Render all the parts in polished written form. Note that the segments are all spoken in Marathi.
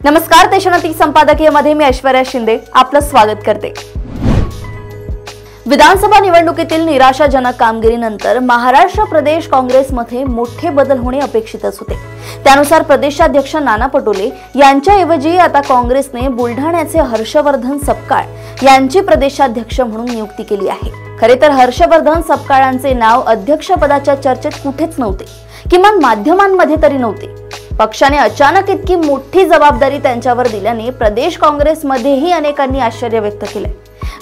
नमस्कार, देशोन्नती संपादकीयमध्ये मी ऐश्वर्या शिंदे आपलं स्वागत करते। विधानसभा निवडणुकीतील निराशाजनक कामगिरीनंतर महाराष्ट्र प्रदेश काँग्रेसमध्ये मोठे बदल होणे अपेक्षितच होते। त्यानुसार प्रदेशाध्यक्ष नाना पटोले यांच्याऐवजी आता काँग्रेसने बुलढाण्याचे हर्षवर्धन सपकाळ यांची प्रदेशाध्यक्ष म्हणून नियुक्ती केली आहे। खरे तर हर्षवर्धन सपकाळांचे नाव अध्यक्षपदाच्या चर्चेत कुठेच नव्हते, किमान माध्यमांमध्ये तरी नव्हते। पक्षाने अचानक इतकी मोठी जबाबदारी त्यांच्यावर दिल्याने प्रदेश काँग्रेसमध्येही अनेकांनी आश्चर्य व्यक्त केले।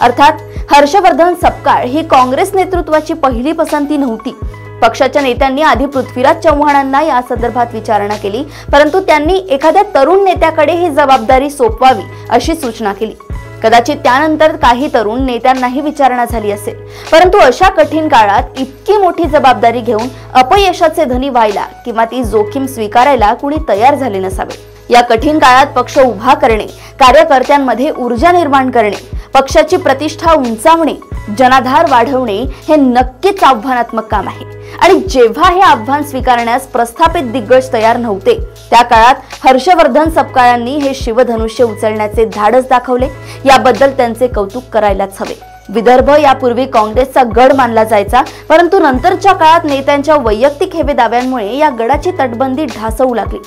अर्थात हर्षवर्धन सपकाळ ही काँग्रेस नेतृत्वाची पहिली पसंती नव्हती। पक्षाच्या नेत्यांनी आधी पृथ्वीराज चव्हाणांना या संदर्भात विचारणा केली, परंतु त्यांनी एखाद्या तरुण नेत्याकडे ही जबाबदारी सोपवावी अशी सूचना केली। कदाचित त्यानंतर काही तरुण नेत्यांनाही विचारणा झाली असेल, परंतु अशा कठीण काळात इतकी मोठी जबाबदारी घेऊन अपयशाचे धनी व्हायला किंवा ती जोखीम स्वीकारायला कुणी तयार झाले नसावे। या कठीण काळात पक्ष उभा करणे, कार्यकर्त्यांमध्ये ऊर्जा निर्माण करणे, पक्षाची प्रतिष्ठा उंचावणे, जनाधार वाढवणे हे नक्कीच आव्हानात्मक काम आहे। आणि जेव्हा हे आव्हान स्वीकारण्यास प्रस्थापित दिग्गज तयार नव्हते, त्या काळात हर्षवर्धन सपकाळांनी हे शिवधनुष्य उचलण्याचे धाडस दाखवले। याबद्दल त्यांचे कौतुक करायलाच हवे। विदर्भ यापूर्वी काँग्रेसचा गड मानला जायचा, परंतु नंतरच्या काळात नेत्यांच्या वैयक्तिक हेवे दाव्यांमुळे या गडाची तटबंदी ढासळू लागली।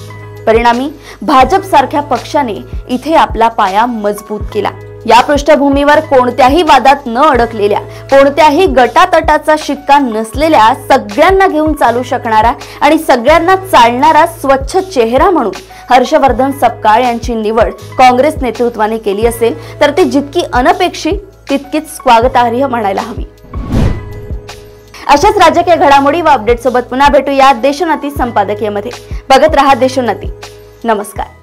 परिणामी भाजप सारख्या पक्षाने इथे आपला पाया मजबूत केला। या पृष्ठभूमीवर कोणत्याही वादात न अडकलेल्या, कोणत्याही गटातटाचा शिक्का नसलेल्या, सगळ्यांना घेऊन चालू शकणारा आणि सगळ्यांना चालणारा स्वच्छ चेहरा म्हणून हर्षवर्धन सपकाळ यांची निवड काँग्रेस नेतृत्वाने केली असेल तर ती जितकी अनपेक्षित तितकीच स्वागतार्ह म्हणायला हवी। अशाच राजकीय घडामोडी व अपडेट सोबत पुन्हा भेटूया देशोन्नती संपादकीयमध्ये। बघत रहा देशोन्नती। नमस्कार।